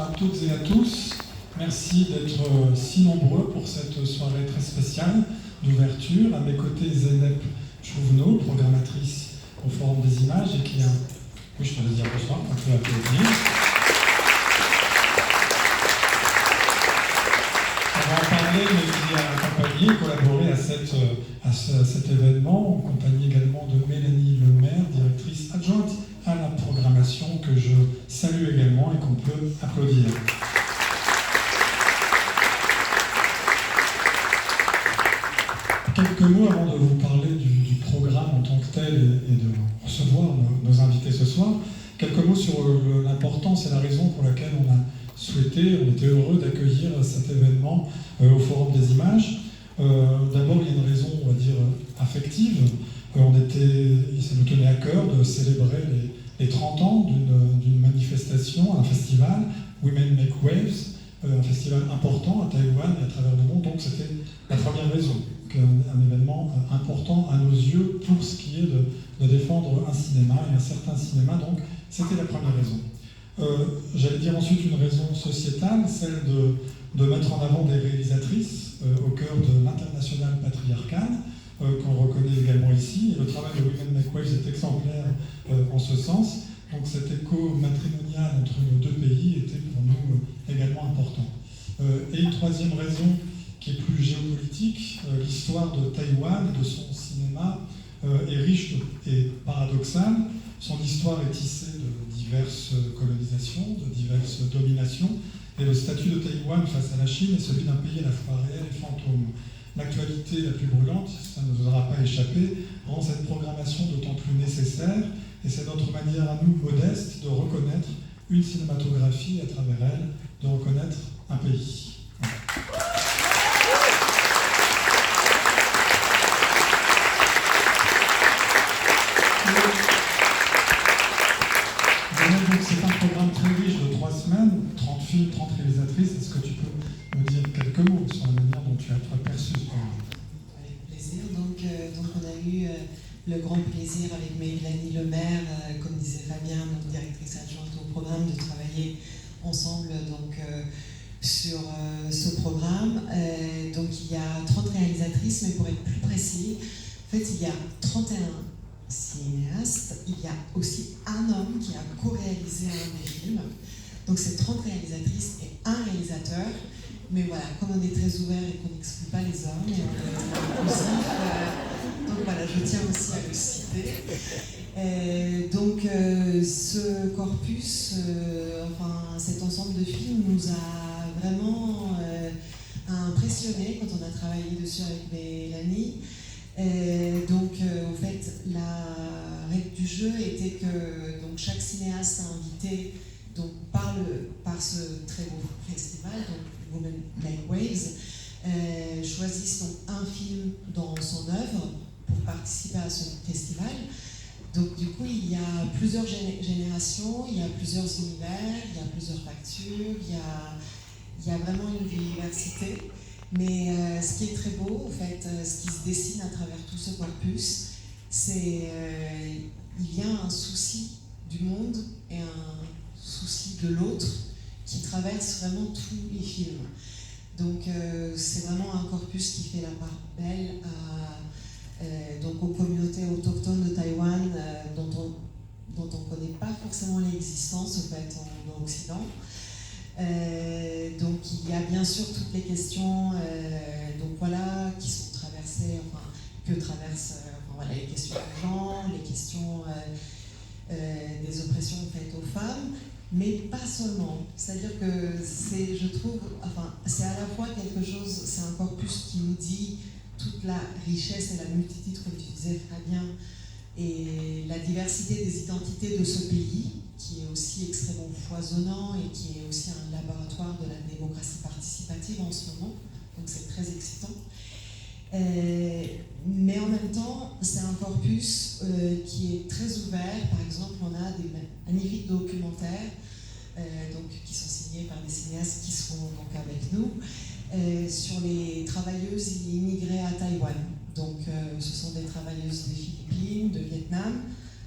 à toutes et à tous. Merci d'être si nombreux pour cette soirée très spéciale d'ouverture. À mes côtés, Zeynep Chouvenot, programmatrice au Forum des Images et qui a... Oui, je peux le dire bonsoir, on peut applaudir. On va en parler, mais qui a accompagné, collaboré à cet événement, en compagnie également de Mélanie Lemaire, directrice adjointe à la programmation, que je salue également et qu'on peut applaudir. Quelques mots avant de vous parler du programme en tant que tel et de recevoir nos invités ce soir. Quelques mots sur l'importance et la raison pour laquelle on a souhaité, on était heureux d'accueillir cet événement au Forum des Images. D'abord, il y a une raison, on va dire, affective. Ça nous tenait à cœur de célébrer les 30 ans d'une manifestation, un festival, Women Make Waves, un festival important à Taïwan et à travers le monde. Donc c'était la première raison, un événement important à nos yeux pour ce qui est de défendre un cinéma et un certain cinéma. Donc c'était la première raison. J'allais dire ensuite une raison sociétale, celle de mettre en avant des réalisatrices au cœur de l'international patriarcal, qu'on reconnaît également ici. Et le travail de Women Make Waves est exemplaire en ce sens. Donc cet écho matrimonial entre nos deux pays était pour nous également important. Et une troisième raison qui est plus géopolitique, l'histoire de Taïwan, de son cinéma, est riche et paradoxale. Son histoire est tissée de diverses colonisations, de diverses dominations, et le statut de Taïwan face à la Chine est celui d'un pays à la fois réel et fantôme. L'actualité la plus brûlante, ça ne vous aura pas échappé, rend cette programmation d'autant plus nécessaire, et c'est notre manière à nous, modestes, de reconnaître une cinématographie, à travers elle, de reconnaître un pays. Donc c'est un programme très riche de 3 semaines, 30 films, 30 réalisatrices. Est-ce que tu peux me dire quelques mots sur la manière dont tu as perçu ce programme? Avec plaisir. Donc on a eu le grand plaisir avec Mélanie Lemaire, comme disait Fabien, notre directrice adjointe au programme, de travailler ensemble sur ce programme. Donc il y a 30 réalisatrices, mais pour être plus précis, en fait il y a 31 cinéastes, il y a aussi un homme qui a co-réalisé un des films. Donc c'est 30 réalisatrices et un réalisateur. Mais voilà, comme on est très ouvert et qu'on n'exclut pas les hommes, et on est inclusif, donc voilà, je tiens aussi à le citer. Ce corpus, cet ensemble de films nous a vraiment impressionnés quand on a travaillé dessus avec Mélanie. En fait, la règle du jeu était que chaque cinéaste invité par ce très beau festival, Women Make Waves, choisissent un film dans son œuvre pour participer à ce festival. Donc du coup, il y a plusieurs générations, il y a plusieurs univers, il y a plusieurs factures, il y a vraiment une diversité. Mais ce qui est très beau, en fait, ce qui se dessine à travers tout ce corpus, c'est il y a un souci du monde et un souci de l'autre qui traverse vraiment tous les films. Donc c'est vraiment un corpus qui fait la part belle aux communautés autochtones de Taïwan dont on ne connaît pas forcément l'existence en fait, en Occident. Il y a bien sûr toutes les questions qui sont traversées, les questions du genre, les questions des oppressions faites aux femmes, mais pas seulement. C'est-à-dire que c'est à la fois quelque chose, c'est un corpus qui nous dit toute la richesse et la multitude, comme tu disais Fabien, et la diversité des identités de ce pays, qui est aussi extrêmement foisonnant et qui est aussi un laboratoire de la démocratie participative en ce moment, donc c'est très excitant. Mais en même temps, c'est un corpus qui est très ouvert. Par exemple, on a des magnifiques documentaires qui sont signés par des cinéastes qui seront avec nous sur les travailleuses immigrées à Taïwan. Ce sont des travailleuses des Philippines, de Vietnam,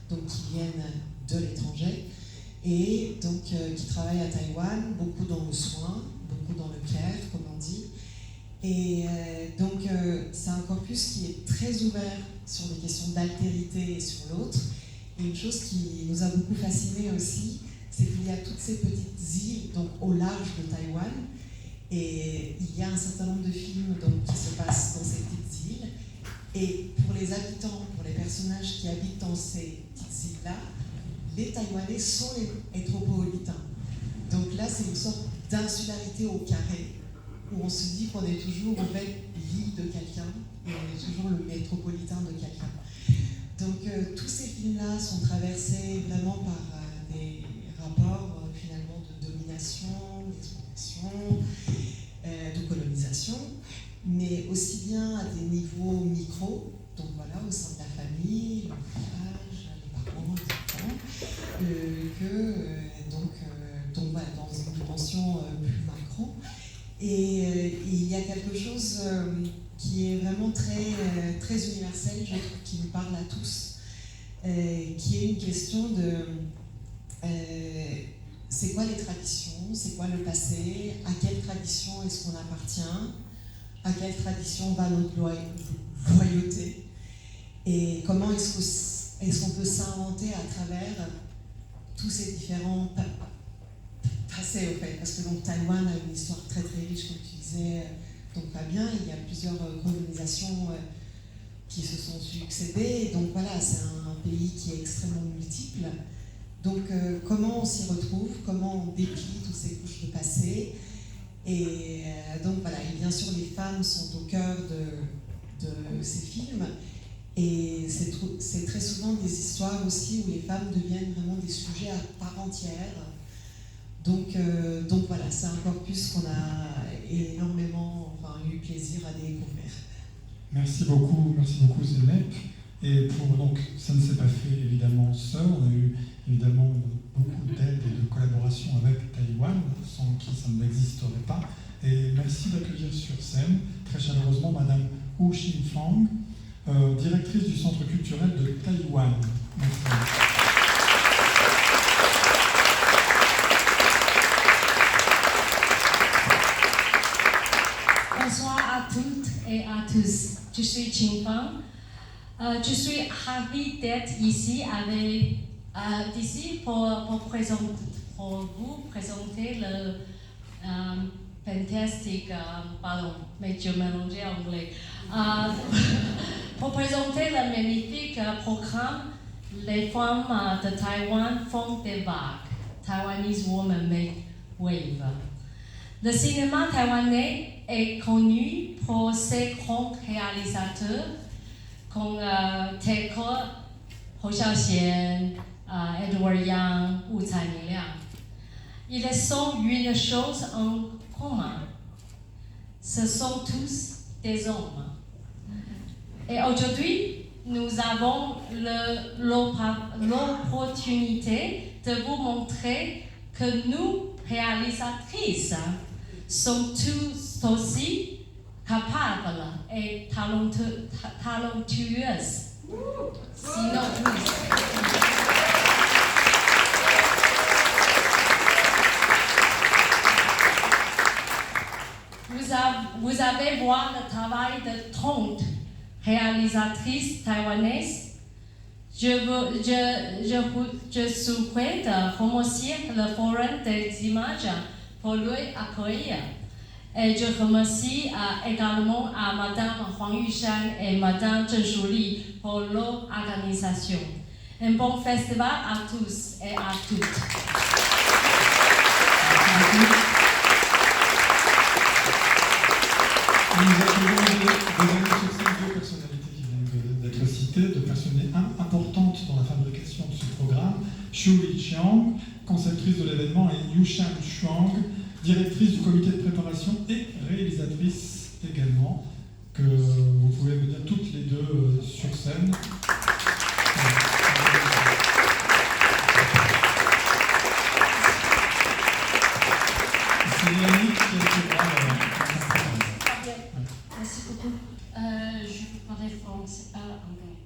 qui viennent de l'étranger et donc qui travaille à Taïwan, beaucoup dans le soin, beaucoup dans le care, comme on dit. Et donc c'est un corpus qui est très ouvert sur des questions d'altérité et sur l'autre. Et une chose qui nous a beaucoup fascinés aussi, c'est qu'il y a toutes ces petites îles donc, au large de Taïwan. Et il y a un certain nombre de films donc, qui se passent dans ces petites îles. Et pour les habitants, pour les personnages qui habitent dans ces petites îles-là, les Taïwanais sont les métropolitains. Donc là, c'est une sorte d'insularité au carré, où on se dit qu'on est toujours en fait l'île de quelqu'un, et on est toujours le métropolitain de quelqu'un. Donc tous ces films-là sont traversés vraiment par des rapports finalement de domination, d'exploitation, de colonisation, mais aussi bien à des niveaux micro, donc voilà, au sein de la famille, le village, les parents, les enfants, donc voilà, dans une dimension plus macro. Et il y a quelque chose qui est vraiment très universel, je trouve, qui nous parle à tous, qui est une question de c'est quoi les traditions, c'est quoi le passé, à quelle tradition est-ce qu'on appartient, à quelle tradition va notre loyauté, et comment est-ce qu'on peut s'inventer à travers tous ces différents passés, au fait, parce que donc Taïwan a une histoire très très riche, comme tu disais, donc Fabien, il y a plusieurs colonisations qui se sont succédées, donc voilà, c'est un pays qui est extrêmement multiple. Donc comment on s'y retrouve, comment on déplie toutes ces couches de passé, et donc voilà, et bien sûr les femmes sont au cœur de ces films, et c'est très souvent des histoires aussi où les femmes deviennent vraiment des sujets à part entière. Donc voilà, c'est un corpus qu'on a énormément eu plaisir à découvrir. Merci beaucoup Zeynep. Et donc, ça ne s'est pas fait évidemment seul, on a eu évidemment beaucoup d'aide et de collaboration avec Taïwan, sans qui ça n'existerait pas. Et merci d'accueillir sur scène très chaleureusement Madame Wu Xinfang, directrice du Centre culturel de Taïwan. Merci. Bonsoir à toutes et à tous. Je suis Xinfang. Je suis ravie d'être ici pour vous présenter le fantastique, pardon, mais je mélangeais anglais, pour présenter le magnifique programme Les femmes de Taïwan font des vagues, Taiwanese Women Make Wave. Le cinéma taïwanais est connu pour ses grands réalisateurs comme Ted Ko, Hou Xiaoxian, Edward Yang, Wu Caiming-liang. Ils ont une chose en commun. Ce sont tous des hommes. Et aujourd'hui, nous avons l'opportunité de vous montrer que nous, réalisatrices, sommes tous aussi capables et talentueuses. Sinon, vous avez vu le travail de 30 réalisatrices taïwanaises. Je souhaite remercier le Forum des images pour lui accueillir. Et je remercie également à Madame Huang Yushan et Madame Zheng Shuli pour leur organisation. Un bon festival à tous et à toutes. Nous accueillons deux personnalités qui viennent d'être citées, deux personnalités importantes dans la fabrication de ce programme. Shu Chiang, conceptrice de l'événement, et Yushan Chuang, directrice du comité de préparation et réalisatrice également, que vous pouvez venir toutes les deux sur scène. C'est Yannick qui a Merci beaucoup. Je parle français, anglais.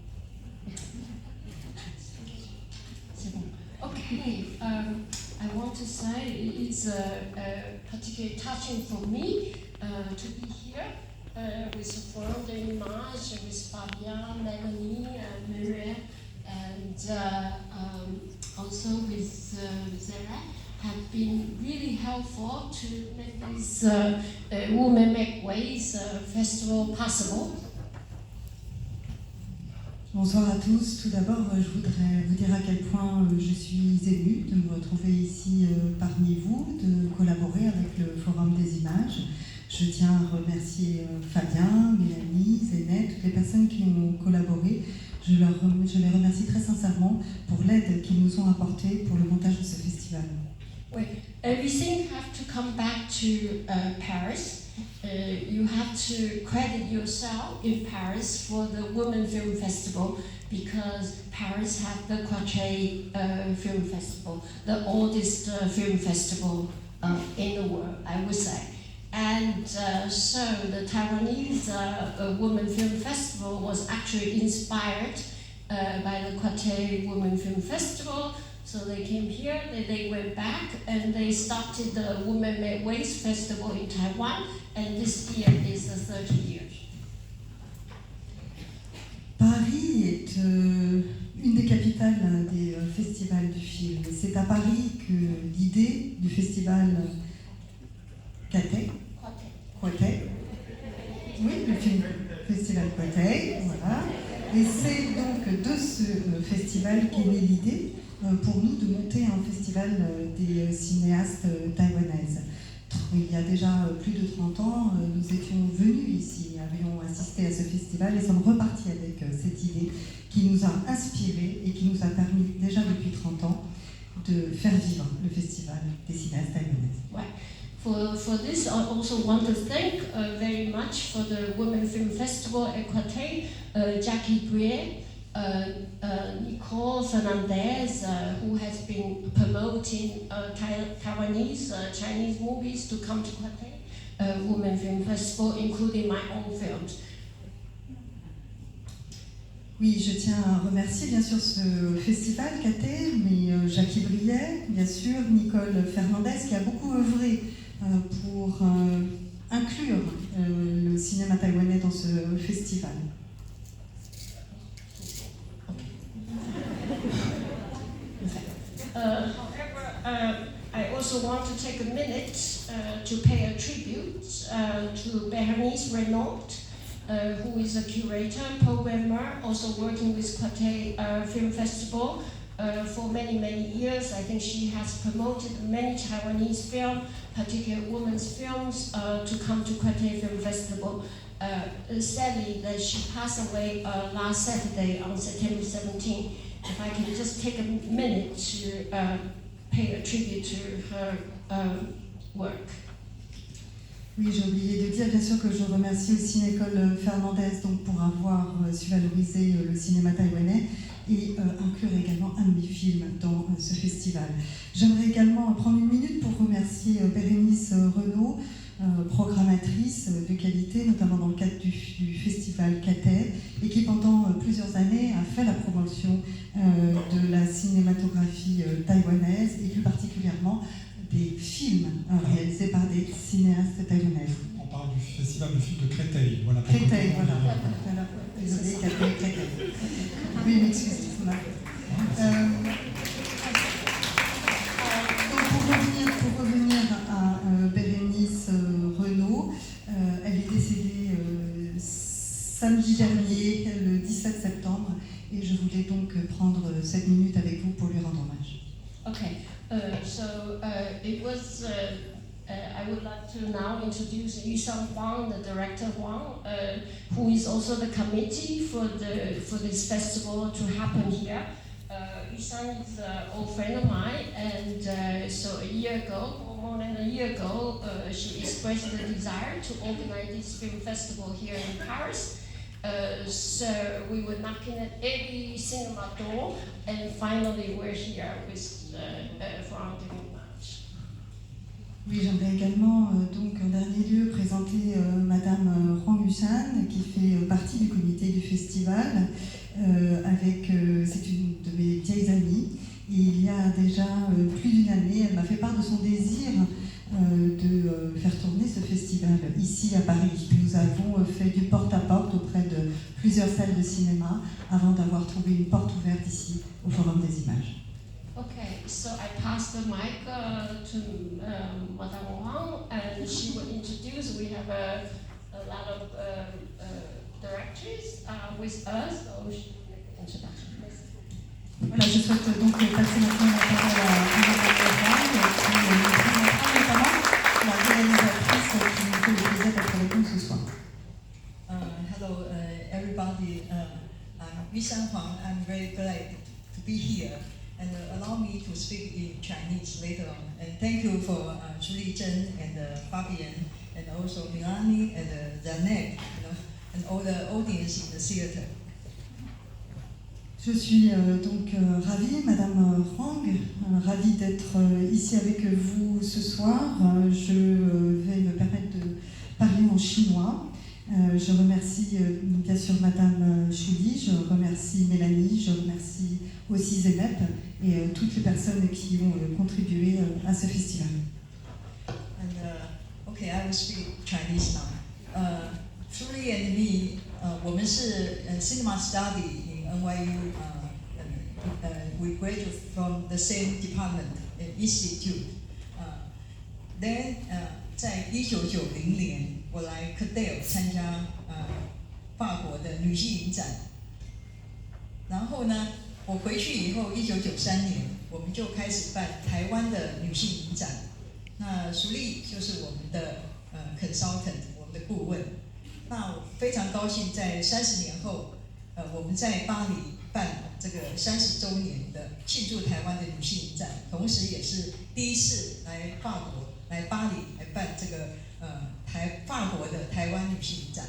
C'est bon. Ok. is particularly touching for me to be here with Forum de l'Image, with Fabian, Melanie, and Miriam, and also with Zara, have been really helpful to make this Women Make Ways festival possible. Bonsoir à tous. Tout d'abord, je voudrais vous dire à quel point je suis émue de me retrouver ici parmi vous, de collaborer avec le Forum des Images. Je tiens à remercier Fabien, Mélanie, Zénep, toutes les personnes qui ont collaboré. Je les remercie très sincèrement pour l'aide qu'ils nous ont apportée pour le montage de ce festival. Oui, everything have to come back to Paris. You have to credit yourself in Paris for the Women Film Festival because Paris have the Quartier Film Festival, the oldest film festival in the world, I would say. And so the Taiwanese Women Film Festival was actually inspired by the Quartier Women Film Festival. So they came here, they went back, and they started the Women Make Ways Festival in Taiwan, and this year is the 30 years. Paris est une des capitales des festivals du film. C'est à Paris que l'idée du festival Quartier, oui, le film Festival Quartier, voilà. Et c'est donc de ce festival qu'est née l'idée pour nous de monter un festival des cinéastes taïwanaises. Il y a déjà plus de 30 ans, nous étions venus ici, avions assisté à ce festival et sommes repartis avec cette idée qui nous a inspirés et qui nous a permis déjà depuis 30 ans de faire vivre le festival des cinéastes taïwanaises. Ouais. For this, I also want to thank very much for the Women Film Festival at Quartier, Jackie Brie, Nicole Fernandez, who has been promoting Taiwanese, Chinese movies to come to Quartier Women Film Festival, including my own films. Oui, je tiens à remercier bien sûr ce festival Quartier, mais Jackie Briet, bien sûr, Nicole Fernandez, qui a beaucoup œuvré pour inclure le cinéma taïwanais dans ce festival. However, I also want to take a minute to pay a tribute to Berenice Renaud, who is a curator, programmer, also working with Quartier Film Festival for many, many years. I think she has promoted many Taiwanese films, particularly women's films, to come to Quartier Film Festival. Sadly, that she passed away last Saturday on September 17. If I can just take a minute to pay a tribute to her work. Oui, j'ai oublié de dire bien sûr que je remercie aussi Nicole Fernandez donc, pour avoir su valoriser le cinéma taïwanais et inclure également un de mes films dans ce festival. J'aimerais également prendre une minute pour remercier Bérénice Renaud, programmatrice de qualité, notamment dans le cadre du festival Quartier, et qui pendant plusieurs années a fait la promotion de la cinématographie taïwanaise et plus particulièrement des films réalisés par des cinéastes taïwanaises. On parle du festival du film de Créteil. Voilà, Créteil, voilà. Désolée, Créteil. Oui, m'excusez. Pour revenir à Bérénice Renaud, elle est décédée samedi dernier, le 17 septembre, et je voulais donc prendre cette minute avec vous pour lui rendre hommage. Okay, it was. I would like to now introduce Yushan Huang, the director Huang, who is also the committee for this festival to happen here. Yushan is an old friend of mine, and so a year ago, or more than a year ago, she expressed the desire to organize this film festival here in Paris. So we were knocking at every cinema door, and finally we're here with Forum de l'Image. Oui, j'aimerais également donc en dernier lieu présenter Madame Huang Yushan, qui fait partie du comité du festival. C'est une de mes vieilles amies. Et il y a déjà plus d'une année, elle m'a fait part de son désir festival ici à Paris. Nous avons fait du porte-à-porte auprès de plusieurs salles de cinéma avant d'avoir trouvé une porte ouverte ici au Forum des Images. Okay, so I pass the mic to Madame Wang, and she will introduce. We have a lot of directors with us. So introduction, please. Voilà, je souhaite donc passer maintenant la parole à Madame Wang, qui nous présentera notamment la réalisatrice qui nous fait le plaisir d'être avec nous ce soir. Hello, everybody. I'm Yuxian Huang. I'm very glad to be here. And allow me to speak in Chinese later on. And thank you for Julie Zhen and Fabian, and also Milani and Zanek, and all the audience in the theater. Je suis donc ravie, Madame Huang, ravie d'être ici avec vous ce soir. Je vais me permettre de parler en chinois. Je remercie bien sûr Madame Chouli, je remercie Mélanie, je remercie aussi Zeynep et toutes les personnes qui ont contribué à ce festival. And okay, I will speak Chinese now. Julie and me, 我们是cinema study in NYU. We graduate from the same department institute. Then 在1990年，我来 Cadell 参加法国的女性影展。然后呢，我回去以后，1993年我们就开始办台湾的女性影展。那淑丽就是我们的consultant， 我们的顾问。那我非常高兴，在30年后，我们在巴黎办这个30周年的庆祝台湾的女性影展，同时也是第一次来法国、来巴黎来办这个法国的台湾女性影展。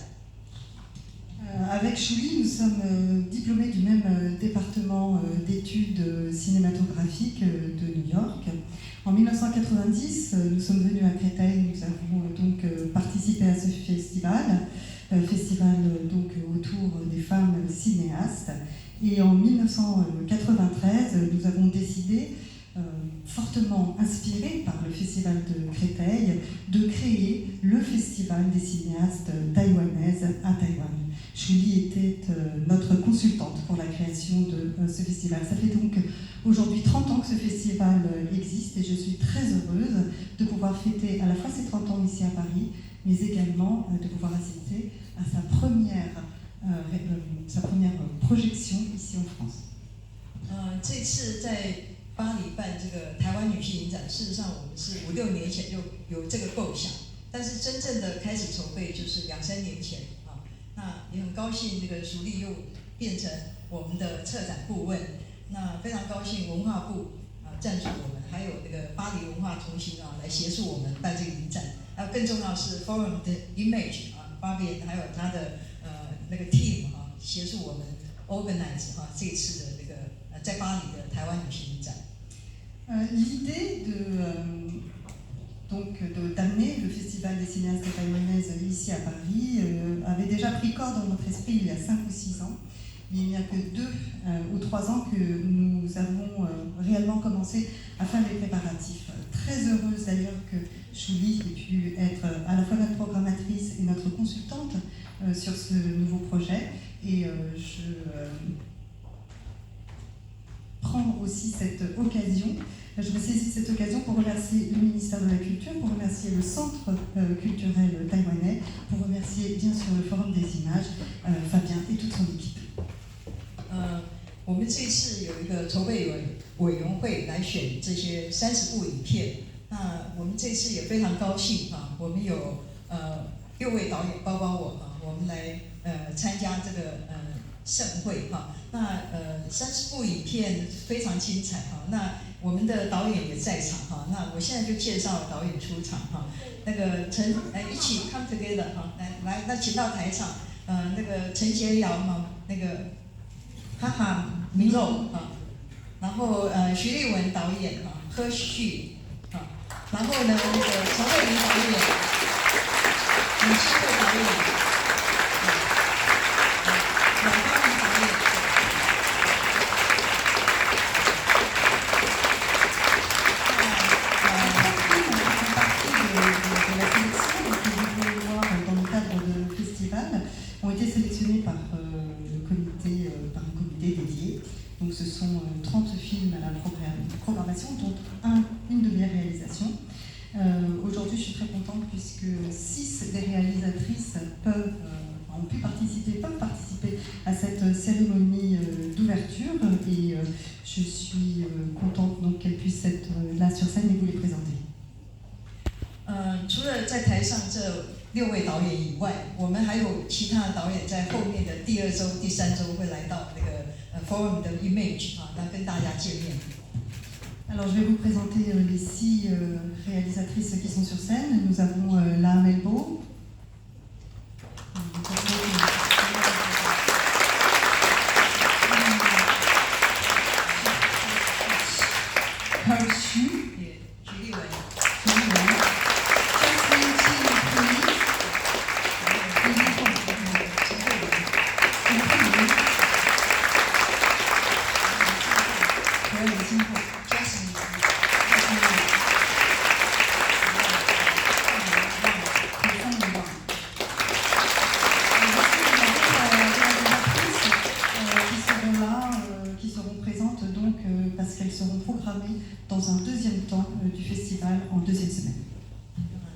Avec Chouli, nous sommes diplômés du même département d'études cinématographiques de New York. En 1990, nous sommes venus à Créteil, nous avons donc participé à ce festival donc autour des femmes cinéastes. Et en 1993, nous avons décidé, fortement inspiré par le festival de Créteil, de créer le festival des cinéastes taïwanaises à Taïwan. Julie était notre consultante pour la création de ce festival. Ça fait donc aujourd'hui 30 ans que ce festival existe et je suis très heureuse de pouvoir fêter à la fois ces 30 ans ici à Paris, mais également de pouvoir assister à sa première projection ici en France. 这次在巴黎办这个台湾女性影展，事实上我们是5、6年前就有这个构想，但是真正的开始筹备就是2、3年前啊。那也很高兴，这个淑丽又变成我们的策展顾问。那非常高兴文化部赞助我们，还有那个巴黎文化中心来协助我们办这个影展。还有更重要是 Forum 的 Image Fabian 还有他的那个 team 协助我们 organize 这次的那个在巴黎的台湾女性影展。L'idée d'amener le Festival des cinéastes taïwanaises ici à Paris avait déjà pris corps dans notre esprit il y a 5 ou 6 ans. Il n'y a que 2 ou 3 ans que nous avons réellement commencé à faire les préparatifs. Très heureuse d'ailleurs que Julie ait pu être à la fois notre programmatrice et notre consultante sur ce nouveau projet. Et je prends aussi cette occasion. Je me saisis cette occasion pour remercier le ministère de la Culture, pour remercier le Centre culturel taïwanais, pour remercier bien sûr le Forum des Images, Fabien et toute son équipe. 我们这次有一个筹备委员会来选这些30部影片。那我们这次也非常高兴我们有6位导演，包括我我们来参加这个盛会那30部影片非常精彩那我们的导演也在场那我现在就介绍导演出场那个一起 come together 来那请到台上那个陈洁瑶那个哈哈米肉然后徐立文导演贺旭然后呢那个陈慧琳导演李智慧导演阮芳怡导演de la sélection et que je veux 除了在台上这6位导演以外，我们还有其他的导演在后面的第2周、第3周会来到那个Forum de Image 啊，那跟大家见面。Alors je vais vous présenter les 6 réalisatrices qui sont sur scène. Nous avons Laha Melbo. Parce qu'elles seront programmées dans un deuxième temps du festival en deuxième semaine.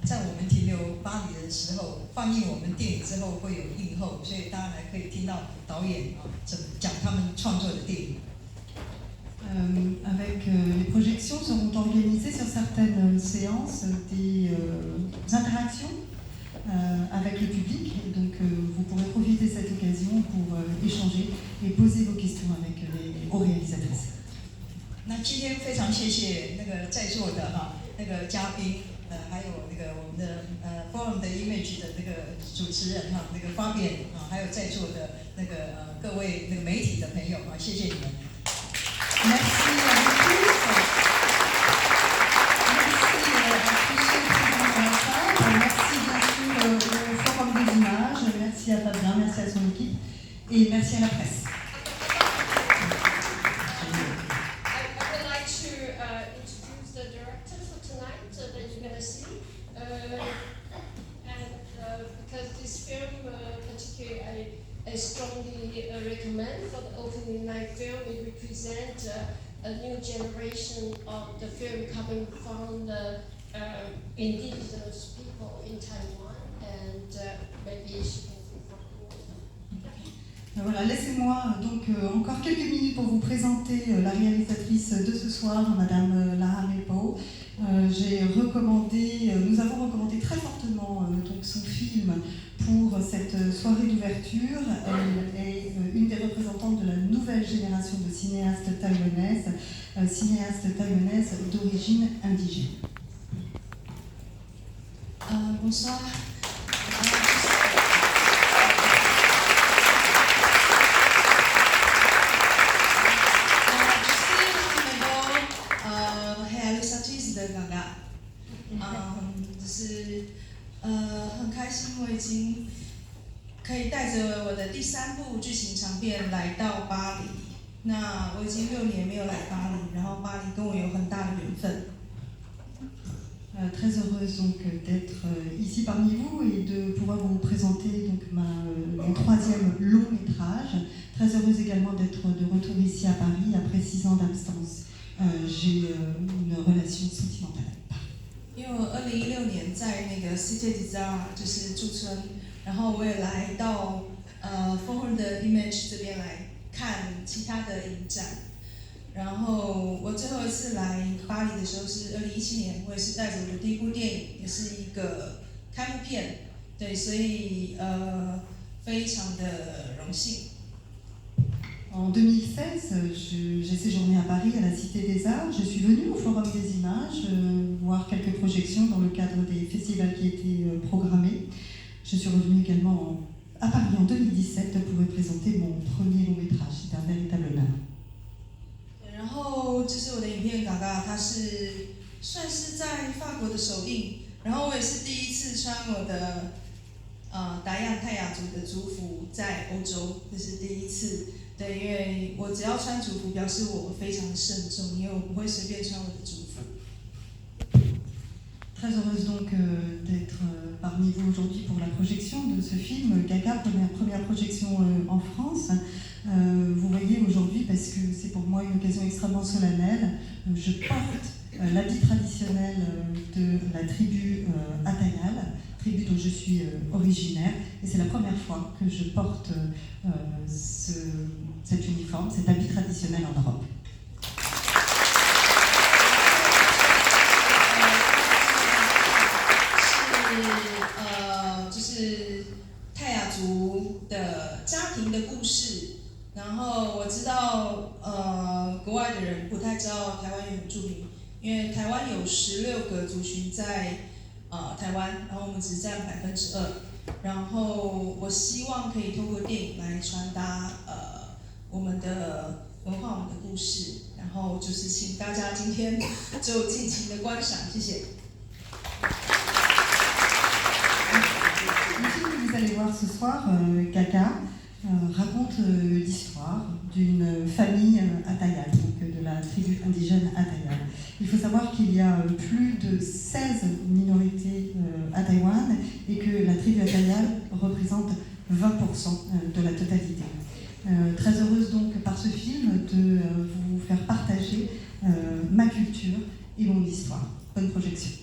在我们停留巴黎的时候，放映我们电影之后会有映后，所以大家还可以听到导演怎么讲他们创作的电影。Avec les projections seront organisées sur certaines séances des interactions avec le public, et donc vous pourrez profiter de cette occasion pour échanger et poser vos questions avec aux réalisatrices. 那今天非常谢谢那个在座的那个嘉宾，还有那个我们的Forum de Image 的那个主持人那个Fabian还有在座的那个各位那个媒体的朋友谢谢你们。Merci à vous tous. Merci à tous ceux qui sont dans la salle. Merci bien sûr au Forum des Images. Merci à Fabien, merci à son équipe et merci à la presse. Because this film, particularly, I strongly recommend for the opening night film. It represents a new generation of the film coming from the indigenous people in Taiwan, and maybe she can see something. Voilà, laissez-moi donc encore quelques minutes pour vous présenter la réalisatrice de ce soir, Madame Laha Melbo. Nous avons recommandé très fortement donc son film pour cette soirée d'ouverture. Elle est une des représentantes de la nouvelle génération de cinéastes taïwanaises d'origine indigène. Bonsoir. réalisatrice de Gaga， 就是很开心，我已经可以带着我的第3部剧情长片来到巴黎。那我已经6年没有来巴黎，然后巴黎跟我有很大的缘分。Très heureuse donc d'être ici parmi vous et de pouvoir vous présenter donc mon 3e long métrage. Très heureuse également d'être de retour ici à Paris après 6 ans d'absence. J'ai une relation sentimentale avec Paris. 因为我2016年在那个 Cité des Arts 就是驻村，然后我也来到Forum de Image 这边来看其他的影展。然后我最后一次来巴黎的时候是2017年，我也是带着我的第1部电影，也是一个开幕片，对，所以非常的荣幸。En 2016, j'ai séjourné à Paris, à la Cité des Arts. Je suis venue au Forum des Images voir quelques projections dans le cadre des festivals qui étaient programmés. Je suis revenue également à Paris en 2017 pour présenter mon premier long métrage. C'était un véritable honneur. 然后这是我的影片《嘎嘎》，它是算是在法国的首映，然后我也是第1次穿我的达亚泰雅族的族服在欧洲，这是第1次。对，因为我只要穿族服，表示我非常慎重，因为我不会随便穿我的族服。Très heureuse donc d'être parmi vous aujourd'hui pour la projection de ce film Gaga, première projection en France. Vous voyez aujourd'hui, parce que c'est pour moi une occasion extrêmement solennelle, je porte l'habit traditionnel de la tribu Atayal, tribu dont je suis originaire, et c'est la première fois que je porte cet uniforme, cet habit traditionnel en Europe. 是就是泰雅族的家庭的故事。然后我知道国外的人不太知道台湾原住民，因为台湾有16个族群在台湾，然后我们只占2%。然后我希望可以透过电影来传达我们的文化、我们的故事。然后就是请大家今天就尽情的观赏，谢谢。Le film que vous allez voir ce soir, Kaka, raconte l'histoire d'une famille Atayal, donc de la tribu indigène Atayal. Il faut savoir qu'il y a plus de 16 minorités à Taïwan et que la tribu Atayal représente 20% de la totalité. Très heureuse donc par ce film de vous faire partager ma culture et mon histoire. Bonne projection.